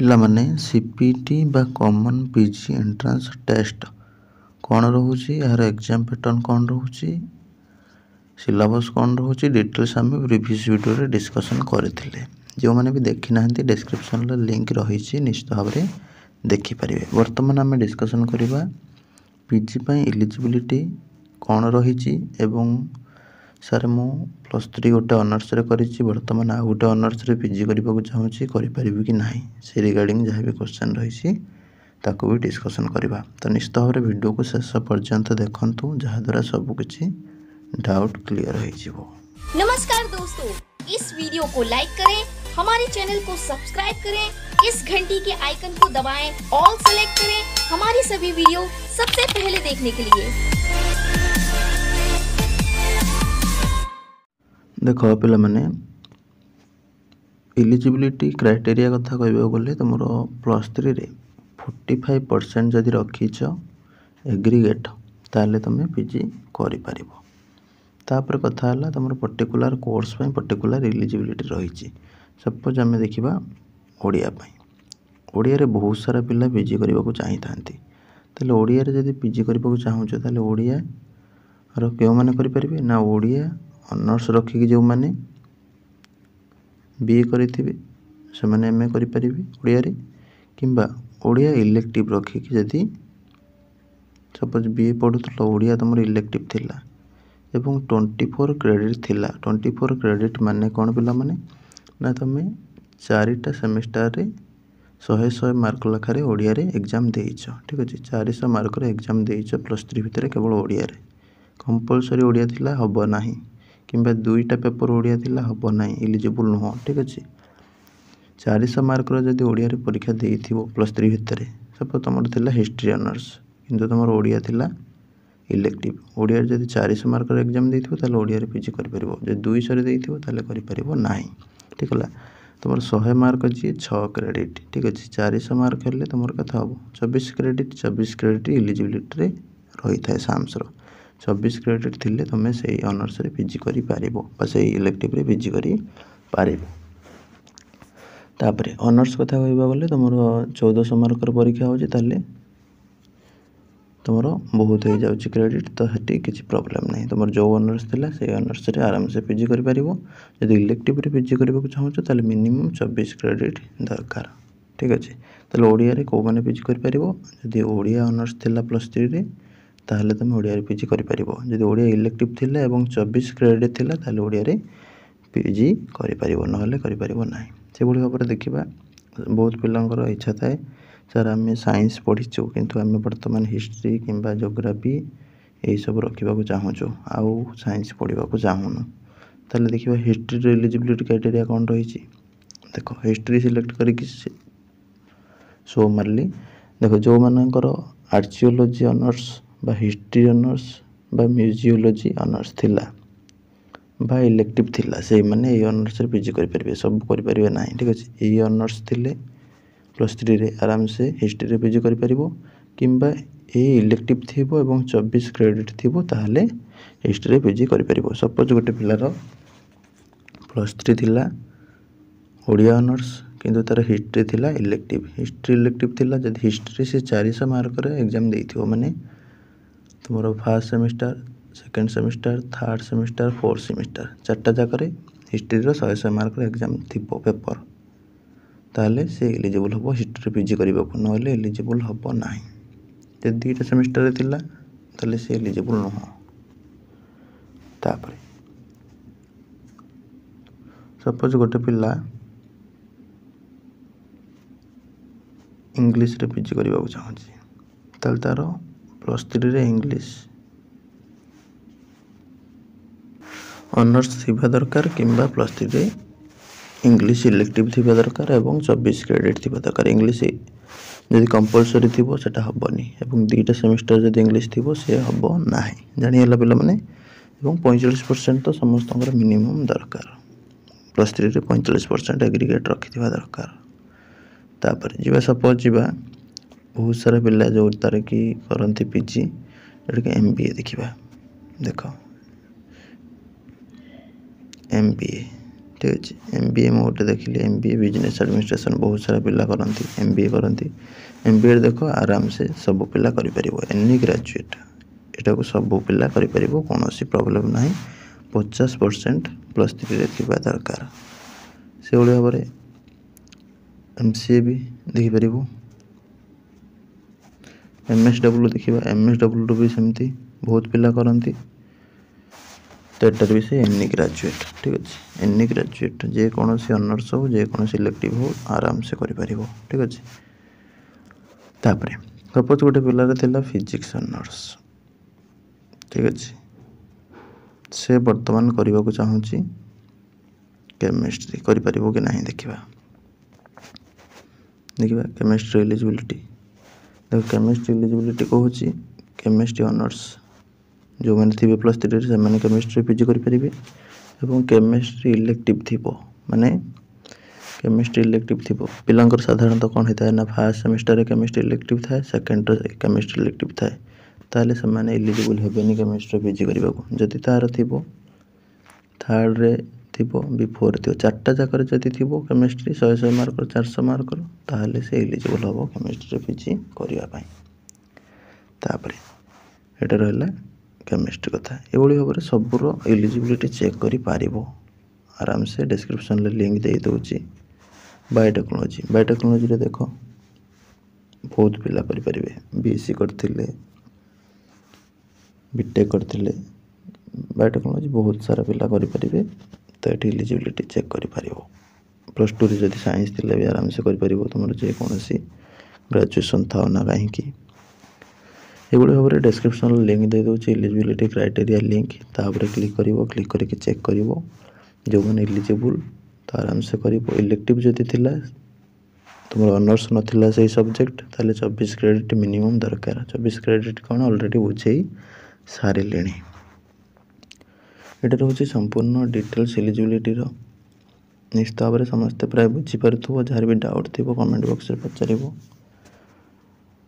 ପିଲାମାନେ ସିପିଟି ବା common PG entrance test କ'ଣ ରହୁଛି, ଏହାର ଏକ୍ଜାମ୍ ପ୍ୟାଟର୍ନ କ'ଣ ରହୁଛି, ସିଲାବସ୍ କ'ଣ ରହୁଛି, ଡିଟେଲ୍ସ ଆମେ ପ୍ରିଭିୟସ୍ ଭିଡ଼ିଓରେ ଡିସ୍କସନ୍ କରିଥିଲେ। ଯେଉଁମାନେ ବି ଦେଖିନାହାନ୍ତି ଡେସ୍କ୍ରିପ୍ସନ୍ରେ ଲିଙ୍କ୍ ରହିଛି, ନିଶ୍ଚିତ ଭାବରେ ଦେଖିପାରିବେ। ବର୍ତ୍ତମାନ ଆମେ ଡିସ୍କସନ୍ କରିବା ପିଜି ପାଇଁ ଇଲିଜିବିଲିଟି କ'ଣ ରହିଛି ଏବଂ ସାର୍ ମୁଁ +3 ଗୋଟେ ଅନର୍ସରେ କରିଛି, ବର୍ତ୍ତମାନ ଆଉ ଗୋଟେ ଅନର୍ସରେ ପିଜି କରିବାକୁ ଚାହୁଁଛି, କରିପାରିବି କି ନାହିଁ, ସେ ରିଗାର୍ଡ଼ିଂ ଯାହା ବି କ୍ୱେଶ୍ଚନ୍ ରହିଛି ତାକୁ ବି ଡିସ୍କସନ୍ କରିବା। ତ ନିଶ୍ଚିତ ଭାବରେ ଭିଡ଼ିଓକୁ ଶେଷ ପର୍ଯ୍ୟନ୍ତ ଦେଖନ୍ତୁ, ଯାହାଦ୍ୱାରା ସବୁ କିଛି डाउट क्लियर हो। नमस्कार दोस्तों, इस वीडियो को लाइक करें, हमारे चैनल को सब्सक्राइब करें, इस घंटी के आइकन को दबाएं, ऑल सेलेक्ट करें हमारी सभी वीडियो सबसे पहले देखने के लिए। देखो पिला माने एलिजिबिलिटी क्राइटेरिया कथा कहबा गले तुमरो +3 रे 45% जदि रखीछ एग्रीगेट ताले तुम पीजी करि परिबो। तापर कथा है तुम पर्टिकुलर कोर्स पे पर्टिकुलर एलिजिबिलिटी रही। सपोज आम देखा ओडिया ओडिया रे बहुत सारा पिला पीजी करने को चाही थांती, ताले ओडिया रे जदि पीजी करने को चाहूछ ताले ओडिया रो क्यों माने करि परिबे ना, ओडिया ऑनर्स रखिक जो माने बीए करिथिबे से माने एमए करि परिबे ओडिया रे, किंबा ओडिया इलेक्टिव रखिक जदि सपोज बीए पढ़ुतलो ओडिया तुम इलेक्टिव थिला एवं 24 क्रेडिट थिला। 24 क्रेडिट माने कौन पिला माने ना, तुम 4टा सेमिस्टर रे 100 मार्क लेखारे ओडिया रे एग्जाम देइछ, ठीक अच्छे 400 मार्क रे एग्जाम देइछ +3 भितर केवल ओडिया रे। कंपलसरी ओडिया थिला हबो नाही, किंबा 2टा पेपर ओडिया थिला हबो नाही, एलिजिबल नुह, ठीक अच्छे 400 मार्क रो जदि ओडिया रे परीक्षा देइथिबो +3 भितर, सपोज तुमर थिला हिस्ट्री ऑनर्स किंतु तुमर ओडिया थिला इलेक्टिव, ओडिया जब 400 मार्क एग्जाम देथिबो ताले ओडिया रे पीजी करि परिबो, जे 200 रे देथिबो ताले करि परिबो नाही, ठीक होला। तुमर 100 मार्क जी 6 क्रेडिट, ठीक अछि 400 मार्क हेले तुमर कथा हो 24 क्रेडिट। 24 क्रेडिट एलिजिबिलिटी रे रही थाए साम्स रो 24 क्रेडिट थिले तुमे सेही ऑनर्स रे पीजी करि परिबो बा सेही इलेक्टिव रे पीजी करि परिबो। तापरे ऑनर्स कथा कहबा गले तुमर 1400 मार्क रो परीक्षा हो जे ताले तुम बहुत हो जाऊँगी क्रेडिट, तो हेटी किसी प्रॉब्लम नहीं, तुम जो ऑनर्स थिला से ऑनर्स रे आराम से पीजी करि परिबो। जदि इलेक्टिव रे पीजी करबा को चाहूछ ताले मिनिमम 24 क्रेडिट दरकार, ठीक अच्छे। ताले ओडिया रे को माने पीजी करि परिबो, जदि ओडिया ऑनर्स थिला +3 रे ताले तुम ओडिया रे पीजी करि परिबो। जदि ओडिया इलेक्टिव थिला एवं 24 क्रेडिट थिला ताले ओडिया रे पीजी करि परिबो, नहले करि परिबो नाही। से भली भाबरे देखिबा बहुत पिलांकर इच्छा थाए सर आम साइंस पढ़ीचु किंतु आम बर्तमान हिस्ट्री किंबा ज्योग्राफी यही सब रखा चाहूँ आउ साइंस पढ़ा चाहूनु, ताले देखिबा हिस्ट्री रे एलिजिबिलिटी क्राइटेरिया कौन रही। देखो हिस्ट्री सिलेक्ट करके शो मारली, देखो जो मानकर आर्चियोलॉजी ऑनर्स बा हिस्ट्री ऑनर्स बा म्यूजियोलॉजी ऑनर्स थिला बा इलेक्टिव थिला से माने ए ऑनर्स रे पीजी करि परिबे, सब करि परिबे नाही, ठीक अछि। ए ऑनर्स थिले +3 रे आराम से हिस्ट्री रे पीजी करि परिबो, किंबा ए इलेक्टिव थिबो एवं 24 क्रेडिट थिबो ताहले हिस्ट्री रे पीजी करि परिबो। सपोज गोटे पिलार +3 थिला ओडिया ऑनर्स किंतु तार हिस्ट्री थिला इलेक्टिव, हिस्ट्री इलेक्टिव थिला जदि हिस्ट्री से 400 मार्क रे एग्जाम देइथिबो माने तुमरो first semester, second semester, third semester, fourth semester 4टा जाकरे हिस्ट्री रो 100 मार्क रे एग्जाम थिबो पेपर, ताले से एलिजिबल हम हिस्ट्री पीजी करने को, ना एलिजिबल हम ना। जब 2टा सेमिस्टर थिला ताले से एलिजिबल नुह। तापरे सपोज गोटे पिला इंग्लिश रे पीजी करने को चाहूँगी, ताले तार +3 रे इंग्लिश ऑनर्स थिबा दरकार, किंबा +3 रे इंग्लिश इलेक्टिव थिबा दरकार एवं 24 क्रेडिट थिबा दरकार। इंग्लिश जदि कंपलसरी थिबो सेटा हबनी एवं 2टा सेमिस्टर जदि इंग्लिश थिबो से हबो नाही, जानि हला पिला माने। एवं 45% तो समस्तंकर मिनिमम दरकार, +3 रे 45% एग्रीगेट रखिथिबा दरकार। तापर जीवा सपोज जीवा बहुत सारा पिला जो तार की करंती पीजी एटा के एमबीए देखिबा, देखो एमबीए ठीक अच्छे MBA में गोटे देखिए MBA बिजनेस एडमिनिस्ट्रेशन बहुत सारा पिला करती MBA करती MBA देख आराम से सब पिला कर एनी ग्रेजुएट यहाँ को सब पिला कर कौन प्रॉब्लम ना 50% +3 थी दरकार से भाव में MCA भी देखिपर MSW देखा MSW भी सेमती बहुत पिला करती तो एटार भी से एनी ग्रेजुएट ठीक अच्छे एनी ग्रेजुएट जेकोसी ऑनर्स हो जेकोसी इलेक्टिव हो आराम से कर ठीक अच्छे तापर सपोज गोटे पिलार थिला फिजिक्स ऑनर्स ठीक अच्छे से वर्तमान करने को चाहूँगी केमिस्ट्री कर कि नहीं देखा केमिस्ट्री एलिजिबिलिटी देख केमिस्ट्री एलिजिबिलिटी कहूँ केमिस्ट्री ऑनर्स जो मैंने थे +3 से मैंने केमिस्ट्री PG करेंगे और केमिस्ट्री इलेक्टिव थी माने केमिस्ट्री इलेक्टिव थी पिलांकर साधारणतः कौन होता है ना फर्स्ट सेमेस्टर केमिस्ट्री इलेक्टिव थाए सेकेंड केमिस्ट्री इलेक्टिव थाए ताले से मैंने एलिजिबल हेबेनी केमिस्ट्री PG करने को जदि तार थी थर्ड रे थी बिफोर थी 4टा जाकर जदि थी केमिस्ट्री 100 मार्क 400 मार्क ताले से एलिजिबल हम केमिस्ट्री PG करने तापर ये रहा केमिस्ट्री कथा ये भाव में सबूर एलिजिबिलिटी चेक कर आराम से डिस्क्रिप्शन लिंक दे दूँगी बायोटेक्नोलॉजी देख बहुत पिला करेंगे BSc करते बीटेक करते बायोटेक्नोलॉजी बहुत सारा पिला करेंगे तो ये एलिजिबिलिटी चेक कर +2 जब साइंस थी भी आराम से कर तुम जेकोसी ग्रेजुएसन था ना कहीं ये भाव में डिस्क्रिप्शन लिंक दे दूँगी एलिजिबिलिटी क्राइटेरिया लिंक तापर क्लिक करके चेक कर जो मैंने एलिजिबल तो आराम से कर इलेक्टिव जदि थिला तुम ऑनर्स नाला से सब्जेक्ट ताले 24 क्रेडिट मिनिमम दरकार 24 क्रेडिट कौन ऑलरेडी बुझे सारे यहाँ रोचे संपूर्ण डिटेल्स एलिजिबिलिटी निश्चित भाव में समस्ते प्राय बुझीपार जार भी डाउट थी कमेंट बॉक्स में पचार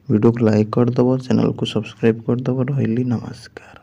वीडियो को लाइक करदेव चैनल को सब्सक्राइब करदेव रही नमस्कार।